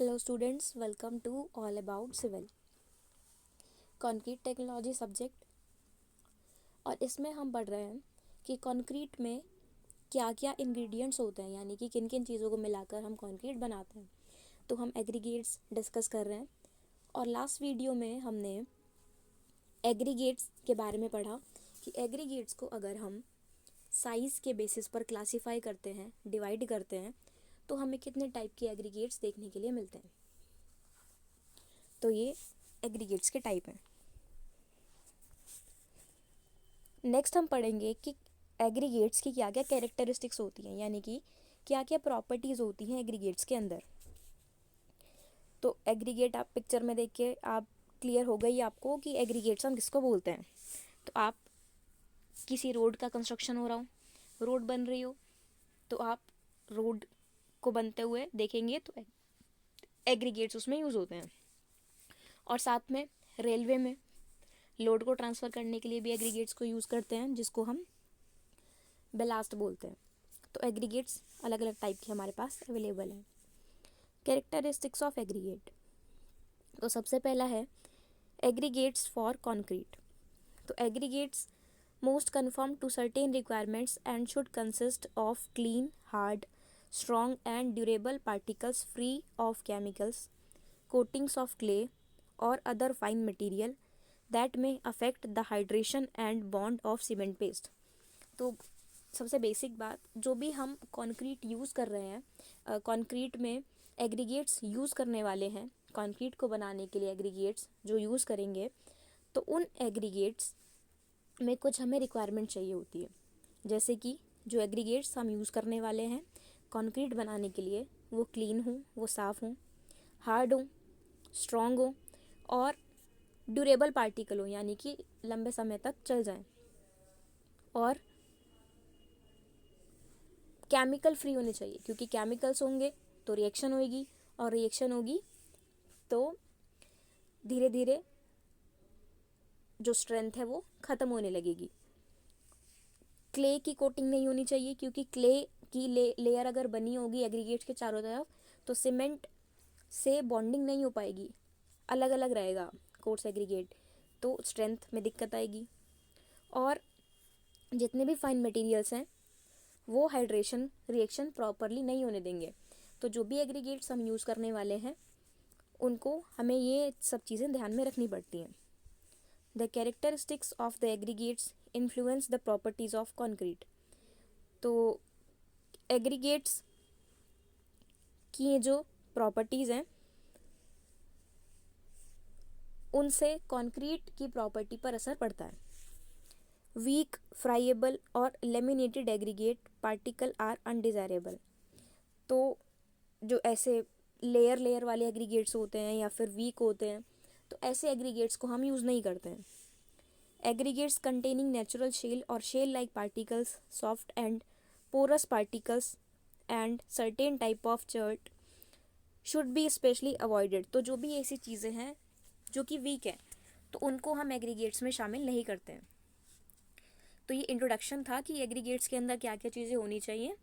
Hello students, welcome to All About Civil concrete technology subject. और इसमें हम पढ़ रहे हैं कि कंक्रीट में क्या क्या इंग्रेडिएंट्स होते हैं, यानी कि किन किन चीज़ों को मिलाकर हम कंक्रीट बनाते हैं। तो हम एग्रीगेट्स डिस्कस कर रहे हैं और लास्ट वीडियो में हमने एग्रीगेट्स के बारे में पढ़ा कि एग्रीगेट्स को अगर हम साइज़ के बेसिस पर क्लासीफाई करते हैं, डिवाइड करते हैं, तो हमें कितने टाइप के एग्रीगेट्स देखने के लिए मिलते हैं। तो ये एग्रीगेट्स के टाइप हैं। नेक्स्ट हम पढ़ेंगे कि एग्रीगेट्स की क्या क्या कैरेक्टरिस्टिक्स होती हैं, यानी कि क्या क्या प्रॉपर्टीज़ होती हैं एग्रीगेट्स के अंदर। तो एग्रीगेट आप पिक्चर में देख के आप क्लियर हो गई आपको कि एग्रीगेट्स हम किसको बोलते हैं। तो आप किसी रोड का कंस्ट्रक्शन हो रहा हो, रोड बन रही हो, तो आप रोड को बनते हुए देखेंगे तो एग्रीगेट्स उसमें यूज़ होते हैं। और साथ में रेलवे में लोड को ट्रांसफ़र करने के लिए भी एग्रीगेट्स को यूज़ करते हैं, जिसको हम बेलास्ट बोलते हैं। तो एग्रीगेट्स अलग अलग टाइप के हमारे पास अवेलेबल हैं। कैरेक्टरिस्टिक्स ऑफ एग्रीगेट, तो सबसे पहला है एग्रीगेट्स फॉर कंक्रीट। तो aggregates most conform to certain requirements and should consist of clean, hard, strong and durable particles free of chemicals, coatings of clay और other fine material that may affect the hydration and bond of cement paste. तो सबसे basic बात, जो भी हम concrete use कर रहे हैं, कंक्रीट में एग्रीगेट्स यूज़ करने वाले हैं, कंक्रीट को बनाने के लिए एग्रीगेट्स जो यूज़ करेंगे, तो उन एग्रीगेट्स में कुछ हमें रिक्वायरमेंट चाहिए होती है। जैसे कि जो एग्रीगेट्स हम यूज़ करने वाले हैं कंक्रीट बनाने के लिए, वो क्लीन हो, वो साफ़ हो, हार्ड हो, स्ट्रॉन्ग हो और ड्यूरेबल पार्टिकल हो, यानी कि लंबे समय तक चल जाएं, और केमिकल फ्री होने चाहिए, क्योंकि केमिकल्स होंगे तो रिएक्शन होगी, और रिएक्शन होगी तो धीरे धीरे जो स्ट्रेंथ है वो ख़त्म होने लगेगी। क्ले की कोटिंग नहीं होनी चाहिए, क्योंकि क्ले की लेयर अगर बनी होगी एग्रीगेट्स के चारों तरफ तो सीमेंट से बॉन्डिंग नहीं हो पाएगी, अलग अलग रहेगा कोर्स एग्रीगेट, तो स्ट्रेंथ में दिक्कत आएगी। और जितने भी फाइन मटेरियल्स हैं वो हाइड्रेशन रिएक्शन प्रॉपरली नहीं होने देंगे। तो जो भी एग्रीगेट्स हम यूज़ करने वाले हैं उनको हमें ये सब चीज़ें ध्यान में रखनी पड़ती हैं। The characteristics of the aggregates influence the properties of concrete. तो एग्रीगेट्स की ये जो प्रॉपर्टीज़ हैं उनसे कंक्रीट की प्रॉपर्टी पर असर पड़ता है। वीक, फ्राइएबल और laminated aggregate particle are undesirable. तो जो ऐसे लेयर वाले एग्रीगेट्स होते हैं या फिर वीक होते हैं, तो ऐसे एग्रीगेट्स को हम यूज़ नहीं करते हैं। एग्रीगेट्स कंटेनिंग नेचुरल शेल और shale like particles, soft and porous particles and certain type of chert should be specially avoided. तो जो भी ऐसी चीज़ें हैं जो कि वीक है, तो उनको हम एग्रीगेट्स में शामिल नहीं करते हैं। तो ये इंट्रोडक्शन था कि एग्रीगेट्स के अंदर क्या क्या चीज़ें होनी चाहिए,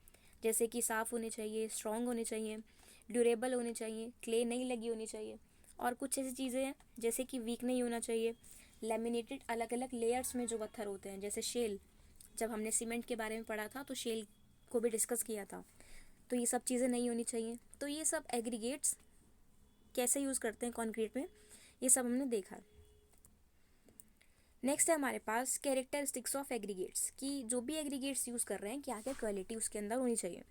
जैसे कि साफ़ होने चाहिए, स्ट्रॉन्ग होने चाहिए, ड्यूरेबल होने चाहिए, क्ले नहीं लगी होनी चाहिए, और कुछ ऐसी चीज़ें हैं जैसे कि वीक नहीं होना चाहिए, लेमिनेटेड अलग अलग लेयर्स में जो पत्थर होते हैं, जैसे शेल, जब हमने सीमेंट के बारे में पढ़ा था तो शेल को भी डिस्कस किया था, तो ये सब चीज़ें नहीं होनी चाहिए। तो ये सब एग्रीगेट्स कैसे यूज़ करते हैं कंक्रीट में, ये सब हमने देखा है। नेक्स्ट है हमारे पास कैरेक्टरिस्टिक्स ऑफ एग्रीगेट्स, कि जो भी एग्रीगेट्स यूज़ कर रहे हैं क्या क्या क्वालिटी उसके अंदर होनी चाहिए।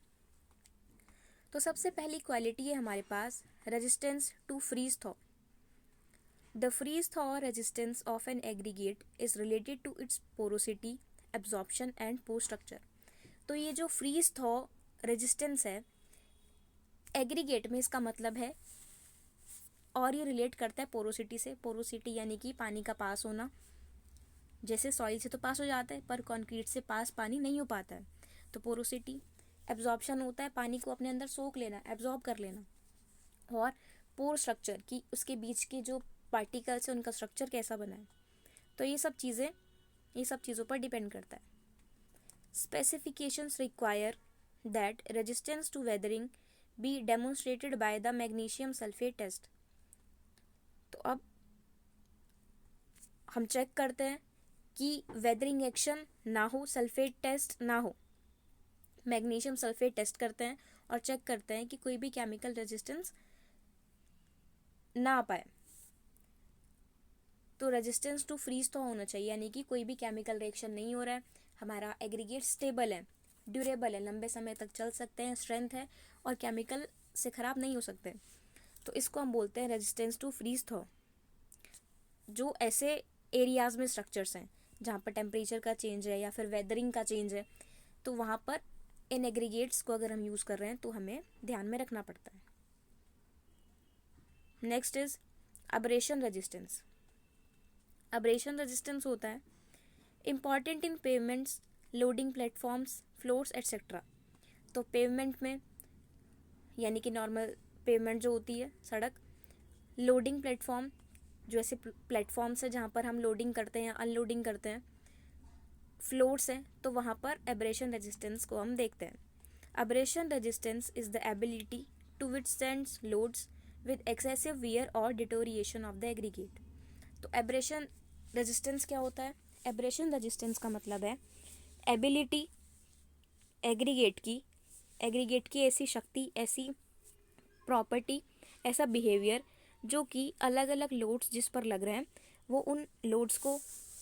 तो सबसे पहली क्वालिटी है हमारे पास resistance to freeze thaw. The freeze thaw resistance of an aggregate is related to its porosity, absorption and pore structure. तो ये जो फ्रीज थॉ रेजिस्टेंस है एग्रीगेट में, इसका मतलब है, और ये रिलेट करता है पोरोसिटी से। पोरोसिटी यानी कि पानी का पास होना, जैसे सॉइल से तो पास हो जाता है पर कंक्रीट से पास पानी नहीं हो पाता है, तो पोरोसिटी। एब्जॉर्प्शन होता है पानी को अपने अंदर सोख लेना, एब्जॉर्ब कर लेना। और पोर स्ट्रक्चर, कि उसके बीच के जो पार्टिकल्स है उनका स्ट्रक्चर कैसा बना है। तो ये सब चीज़ों पर डिपेंड करता है। Specifications require that resistance to weathering be demonstrated by the magnesium sulfate test। तो अब हम चेक करते हैं कि वेदरिंग एक्शन ना हो, सल्फेट टेस्ट ना हो, मैग्नीशियम सल्फेट टेस्ट करते हैं और चेक करते हैं कि कोई भी केमिकल रेजिस्टेंस ना आ पाए। तो रेजिस्टेंस टू फ्रीज तो होना चाहिए, यानी कि कोई भी केमिकल रिएक्शन नहीं हो रहा है, हमारा एग्रीगेट स्टेबल है, ड्यूरेबल है, लंबे समय तक चल सकते हैं, स्ट्रेंथ है और केमिकल से ख़राब नहीं हो सकते। तो इसको हम बोलते हैं रेजिस्टेंस टू फ्रीज थॉ। जो ऐसे एरियाज में स्ट्रक्चर्स हैं जहाँ पर टेम्परेचर का चेंज है या फिर वेदरिंग का चेंज है, तो वहाँ पर इन एग्रीगेट्स को अगर हम यूज़ कर रहे हैं तो हमें ध्यान में रखना पड़ता है। Next is abrasion resistance. Abrasion resistance होता है important in pavements, loading platforms, floors etcetera. तो पेवमेंट में यानी कि नॉर्मल पेवमेंट जो होती है सड़क, लोडिंग प्लेटफॉर्म जो ऐसे प्लेटफॉर्म्स है जहाँ पर हम लोडिंग करते हैं या अनलोडिंग करते हैं, फ्लोर्स हैं तो वहाँ पर एब्रेशन रेजिस्टेंस को हम देखते हैं। Abrasion resistance is the ability to withstand loads with excessive wear और डिटोरिएशन ऑफ द एग्रीगेट। तो एब्रेशन रेजिस्टेंस क्या होता है? एब्रेशन रेजिस्टेंस का मतलब है एबिलिटी एग्रीगेट की ऐसी शक्ति, ऐसी प्रॉपर्टी, ऐसा बिहेवियर जो कि अलग अलग लोड्स जिस पर लग रहे हैं वो उन लोड्स को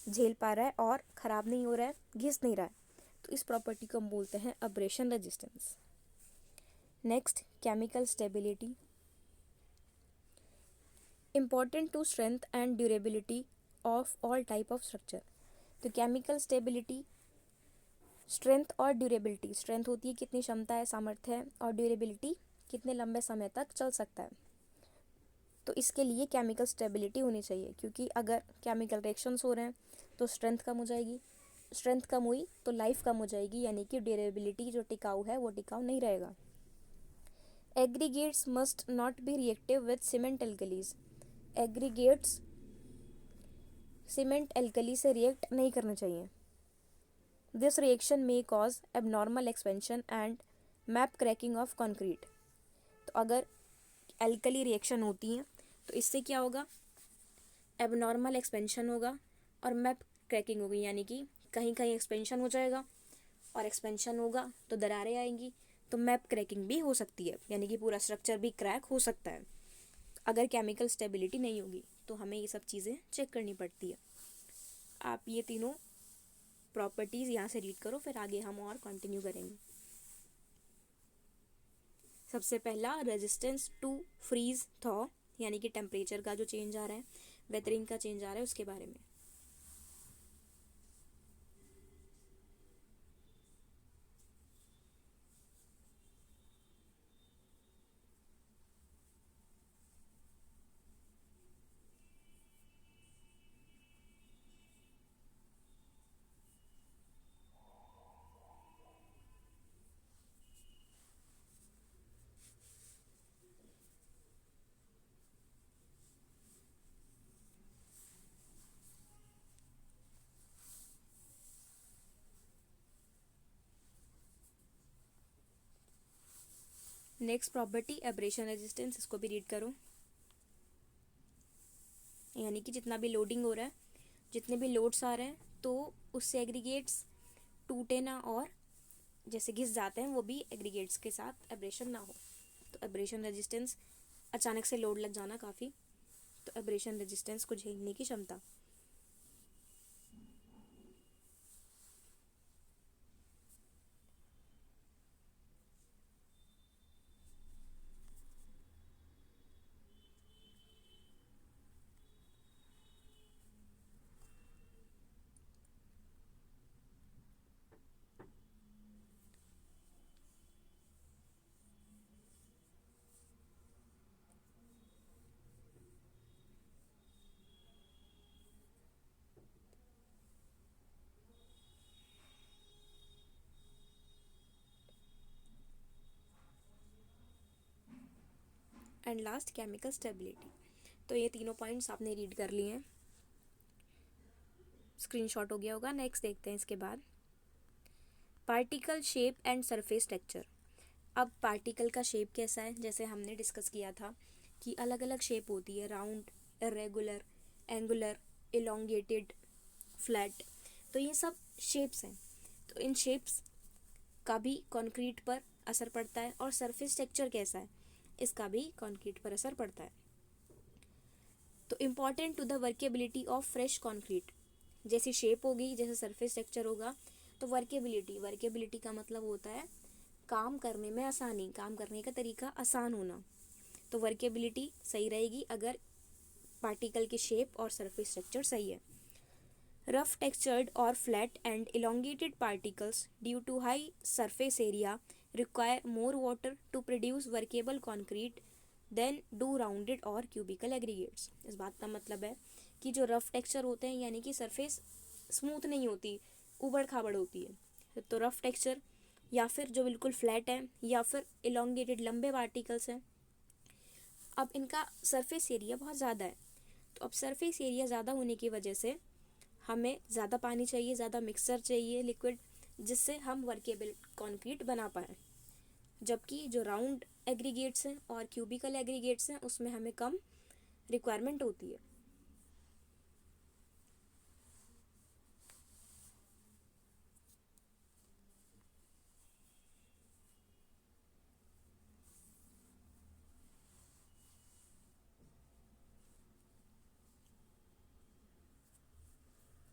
झेल पा रहा है और ख़राब नहीं हो रहा है, घिस नहीं रहा है। तो इस प्रॉपर्टी को हम बोलते हैं abrasion resistance. Next, chemical stability, important to strength and durability of all type of structure. तो केमिकल स्टेबिलिटी, स्ट्रेंथ और ड्यूरेबिलिटी, स्ट्रेंथ होती है कितनी क्षमता है, सामर्थ्य है, और ड्यूरेबिलिटी कितने लंबे समय तक चल सकता है। तो इसके लिए केमिकल स्टेबिलिटी होनी चाहिए, क्योंकि अगर केमिकल रिएक्शंस हो रहे हैं तो स्ट्रेंथ कम हो जाएगी, स्ट्रेंथ कम हुई तो लाइफ कम हो जाएगी, यानी कि ड्यूरेबिलिटी जो टिकाऊ है वो टिकाऊ नहीं रहेगा। Aggregates must not be reactive with cement alkalis. Aggregates cement alkali से रिएक्ट नहीं करना चाहिए। This reaction may cause abnormal expansion and map cracking of concrete. तो अगर एल्कली रिएक्शन होती है तो इससे क्या होगा? एबनॉर्मल एक्सपेंशन होगा और मैप क्रैकिंग होगी, यानी कि कहीं कहीं एक्सपेंशन हो जाएगा और एक्सपेंशन होगा तो दरारें आएंगी, तो मैप क्रैकिंग भी हो सकती है, यानी कि पूरा स्ट्रक्चर भी क्रैक हो सकता है। अगर केमिकल स्टेबिलिटी नहीं होगी तो हमें ये सब चीज़ें चेक करनी पड़ती है। आप ये तीनों प्रॉपर्टीज़ यहाँ से रीड करो, फिर आगे हम और कंटिन्यू करेंगे। सबसे पहला रेजिस्टेंस टू फ्रीज थॉ, यानी कि टेम्परेचर का जो चेंज आ रहा है, वेदरिंग का चेंज आ रहा है, उसके बारे में। नेक्स्ट प्रॉपर्टी एब्रेशन रेजिस्टेंस, इसको भी रीड करो। यानी कि जितना भी लोडिंग हो रहा है, जितने भी लोड्स आ रहे हैं, तो उससे एग्रीगेट्स टूटे ना और जैसे घिस जाते हैं वो भी एग्रीगेट्स के साथ एब्रेशन ना हो। तो एब्रेशन रेजिस्टेंस, अचानक से लोड लग जाना काफ़ी, तो एब्रेशन रेजिस्टेंस को झेलने की क्षमता। And last chemical stability. तो ये तीनों पॉइंट्स आपने रीड कर लिए हैं, स्क्रीनशॉट हो गया होगा। नेक्स्ट देखते हैं इसके बाद, particle shape and surface texture. अब पार्टिकल का शेप कैसा है, जैसे हमने डिस्कस किया था कि अलग अलग शेप होती है, round, irregular, angular, elongated, flat. तो ये सब शेप्स हैं। तो इन शेप्स का भी कंक्रीट पर असर पड़ता है, और सरफेस टेक्सचर कैसा है इसका भी कंक्रीट पर असर पड़ता है। तो important to the workability of fresh concrete, जैसी शेप होगी, जैसे सरफेस टेक्सचर होगा, तो वर्केबिलिटी, वर्केबिलिटी का मतलब होता है काम करने में आसानी, काम करने का तरीका आसान होना। तो वर्केबिलिटी सही रहेगी अगर पार्टिकल की शेप और सरफेस स्ट्रक्चर सही है। रफ टेक्सचर्ड और flat and elongated particles due to high surface area require more water to produce workable concrete than do rounded और cubical aggregates। इस बात का मतलब है कि जो रफ टेक्सचर होते हैं, यानी कि सरफेस स्मूथ नहीं होती, उबड़ खाबड़ होती है, तो रफ टेक्सचर, या फिर जो बिल्कुल फ्लैट है, या फिर elongated लंबे पार्टिकल्स हैं, अब इनका सरफेस एरिया बहुत ज़्यादा है। तो अब सरफेस एरिया ज़्यादा होने की वजह से हमें ज़्यादा पानी चाहिए, ज़्यादा मिक्सर चाहिए, लिक्विड, जिससे हम वर्केबल कंक्रीट बना पाएँ। जबकि जो राउंड एग्रीगेट्स हैं और क्यूबिकल एग्रीगेट्स हैं, उसमें हमें कम रिक्वायरमेंट होती है।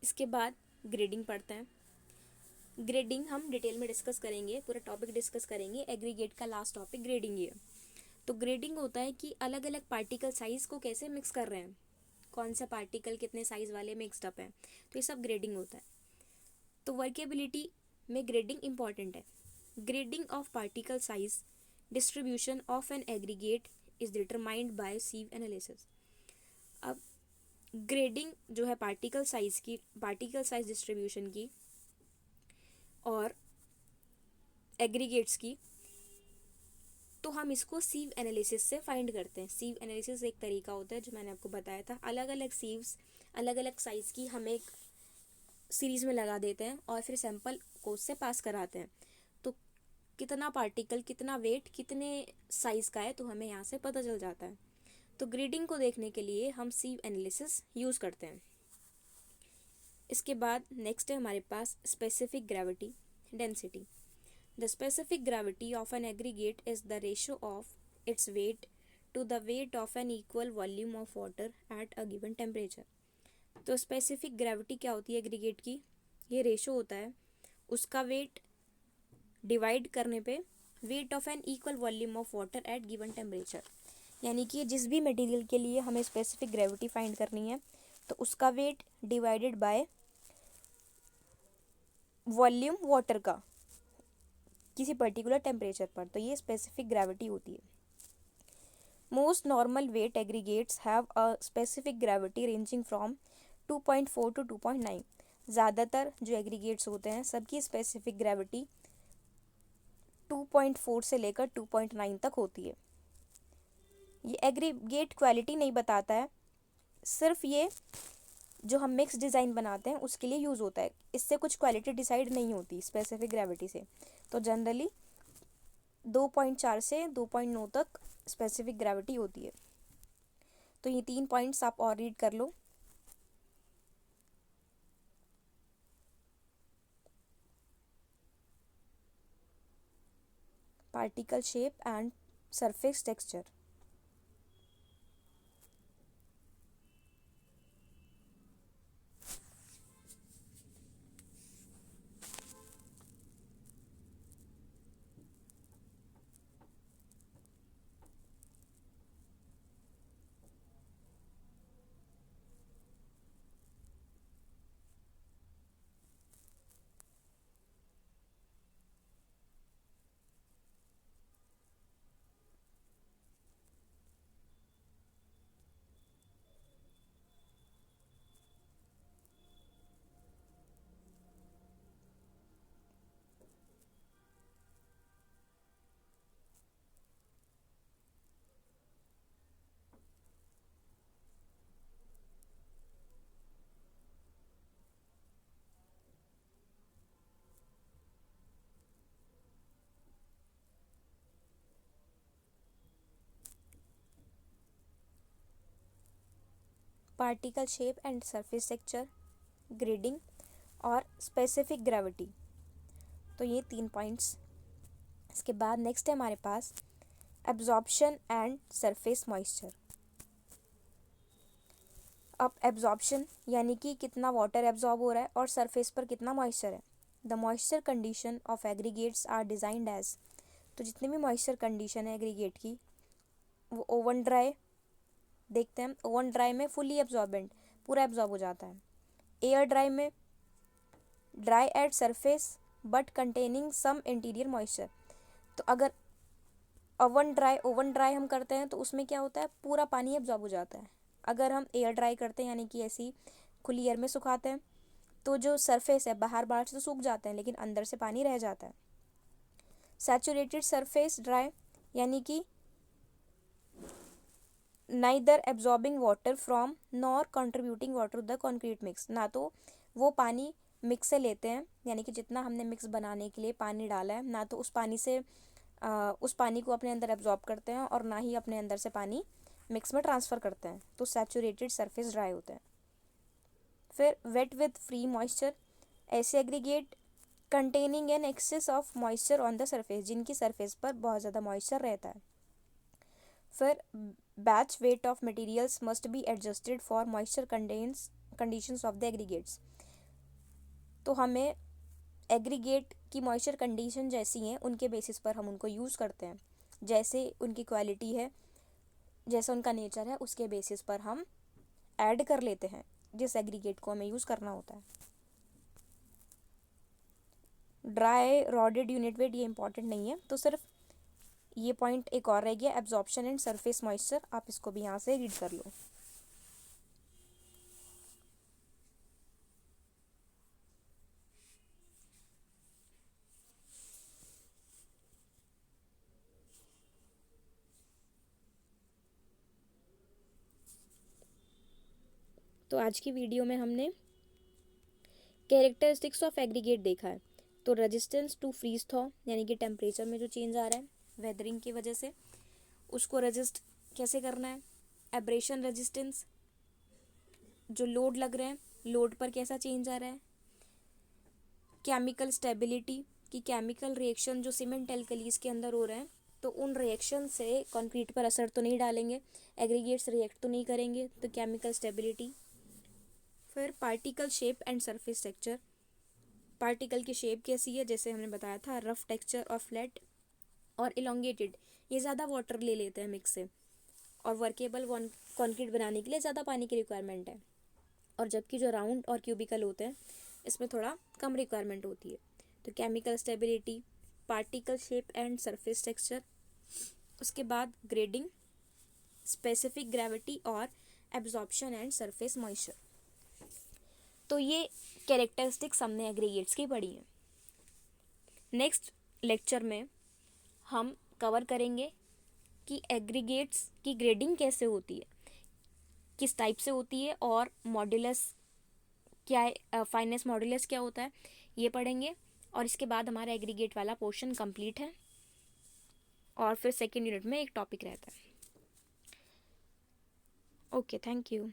इसके बाद ग्रेडिंग पढ़ते हैं। ग्रेडिंग हम डिटेल में डिस्कस करेंगे, पूरा टॉपिक डिस्कस करेंगे। एग्रीगेट का लास्ट टॉपिक ग्रेडिंग ही है। तो ग्रेडिंग होता है कि अलग अलग पार्टिकल साइज को कैसे मिक्स कर रहे हैं, कौन सा पार्टिकल कितने साइज वाले मिक्सड अप है, तो ये सब ग्रेडिंग होता है। तो वर्केबिलिटी में ग्रेडिंग इंपॉर्टेंट है। Grading of particle size distribution of an aggregate is determined by sieve analysis. अब ग्रेडिंग जो है पार्टिकल साइज की, पार्टिकल साइज डिस्ट्रीब्यूशन की और एग्रीगेट्स की, तो हम इसको सीव एनालिसिस से फाइंड करते हैं। सीव एनालिसिस एक तरीका होता है जो मैंने आपको बताया था, अलग अलग सीव्स अलग अलग साइज़ की हम एक सीरीज़ में लगा देते हैं और फिर सैंपल को उससे पास कराते हैं। तो कितना पार्टिकल, कितना वेट, कितने साइज़ का है, तो हमें यहाँ से पता चल जाता है। तो ग्रेडिंग को देखने के लिए हम सीव एनालिसिस यूज़ करते हैं। इसके बाद नेक्स्ट है हमारे पास specific gravity density. The specific gravity of an aggregate is the ratio of its weight to the weight of an equal volume of water at a given temperature। तो specific gravity क्या होती है aggregate की? ये ratio होता है उसका wait divide करने पे weight of an equal volume of water at given temperature. यानी कि जिस भी मटेरियल के लिए हमें स्पेसिफिक ग्रेविटी फाइंड करनी है, तो उसका weight divided by volume water का किसी पर्टिकुलर टेम्परेचर पर, तो ये स्पेसिफिक ग्रेविटी होती है। Most normal weight aggregates have a specific gravity ranging from 2.4 to 2.9। ज़्यादातर जो एग्रीगेट्स होते हैं सबकी स्पेसिफिक ग्रेविटी 2.4 से लेकर 2.9 तक होती है। ये एग्रीगेट क्वालिटी नहीं बताता है, सिर्फ ये जो हम मिक्स डिज़ाइन बनाते हैं उसके लिए यूज़ होता है। इससे कुछ क्वालिटी डिसाइड नहीं होती स्पेसिफिक ग्रेविटी से। तो जनरली 2.4 से 2.9 तक स्पेसिफिक ग्रेविटी होती है। तो ये 3 पॉइंट्स आप और रीड कर लो। Particle shape and surface texture. Particle shape and surface texture, grading और स्पेसिफिक ग्रेविटी। तो ये 3 पॉइंट्स। इसके बाद नेक्स्ट है हमारे पास एब्जॉर्प्शन एंड सरफेस मॉइस्चर। अब एब्जॉर्प्शन यानी कि कितना वाटर एब्जॉर्ब हो रहा है और सरफेस पर कितना मॉइस्चर है। The moisture condition of aggregates are designed as, तो जितनी भी मॉइस्चर कंडीशन है एग्रीगेट की, वो ओवन ड्राई देखते हैं हम, ओवन ड्राई में फुली एब्जॉर्बेंट, पूरा एब्जॉर्ब हो जाता है। एयर ड्राई में dry at surface but containing some interior moisture. तो अगर ओवन ड्राई हम करते हैं तो उसमें क्या होता है, पूरा पानी एब्जॉर्ब हो जाता है। अगर हम एयर ड्राई करते हैं यानी कि ऐसी खुली एयर में सुखाते हैं तो जो सरफेस है बाहर से तो सूख जाते हैं लेकिन अंदर से पानी रह जाता है। सैचुरेटेड सरफेस ड्राई यानी कि neither absorbing water from nor contributing water to the concrete mix, ना तो वो पानी मिक्स से लेते हैं यानी कि जितना हमने मिक्स बनाने के लिए पानी डाला है ना तो उस पानी को अपने अंदर एब्जॉर्ब करते हैं और ना ही अपने अंदर से पानी मिक्स में ट्रांसफ़र करते हैं, तो सैचुरेटेड सरफेस ड्राई होते हैं। फिर वेट विथ फ्री मॉइस्चर, ऐसे aggregate containing an excess of moisture on the surface, जिनकी सरफेस पर बहुत ज़्यादा मॉइस्चर रहता है। फिर batch weight of materials must be adjusted for moisture conditions of the aggregates. तो हमें एग्रीगेट की मॉइस्चर कंडीशन जैसी हैं उनके बेसिस पर हम उनको यूज़ करते हैं, जैसे उनकी क्वालिटी है, जैसा उनका नेचर है, उसके बेसिस पर हम ऐड कर लेते हैं जिस एग्रीगेट को हमें यूज़ करना होता है। ड्राई रॉडेड यूनिट वेट ये इंपॉर्टेंट नहीं है, तो सिर्फ ये पॉइंट एक और रह गया, एब्जॉर्प्शन एंड सरफेस मॉइस्चर, आप इसको भी यहाँ से रीड कर लो। तो आज की वीडियो में हमने कैरेक्टरिस्टिक्स ऑफ एग्रीगेट देखा है। तो रेजिस्टेंस टू फ्रीज थॉ यानी कि टेम्परेचर में जो चेंज आ रहा है वेदरिंग की वजह से, उसको रेजिस्ट कैसे करना है। एब्रेशन रेजिस्टेंस, जो लोड लग रहे हैं लोड पर कैसा चेंज आ रहा है। केमिकल स्टेबिलिटी, कि केमिकल रिएक्शन जो सीमेंट एल्कलीज के अंदर हो रहे हैं तो उन रिएक्शन से कंक्रीट पर असर तो नहीं डालेंगे, एग्रीगेट्स रिएक्ट तो नहीं करेंगे, तो केमिकल स्टेबिलिटी। फिर particle shape and surface texture, particle की शेप कैसी है, जैसे हमने बताया था रफ टेक्सचर और फ्लैट और इलोंगेटेड, ये ज़्यादा वाटर ले लेते हैं मिक्स से, और वर्केबल कंक्रीट बनाने के लिए ज़्यादा पानी की रिक्वायरमेंट है, और जबकि जो राउंड और क्यूबिकल होते हैं इसमें थोड़ा कम रिक्वायरमेंट होती है। तो chemical stability, particle shape and surface texture, उसके बाद ग्रेडिंग, स्पेसिफिक ग्रेविटी और एब्जॉर्प्शन एंड सरफेस मॉइस्चर। तो ये कैरेक्टरिस्टिक्स हमने एग्रीगेट्स की पढ़ी हैं। नेक्स्ट लेक्चर में हम कवर करेंगे कि एग्रीगेट्स की ग्रेडिंग कैसे होती है, किस टाइप से होती है, और मॉड्यूलस क्या है, फाइनेस मॉड्यूलस क्या होता है, ये पढ़ेंगे। और इसके बाद हमारा एग्रीगेट वाला पोर्शन कंप्लीट है, और फिर सेकेंड यूनिट में एक टॉपिक रहता है। Okay, thank you.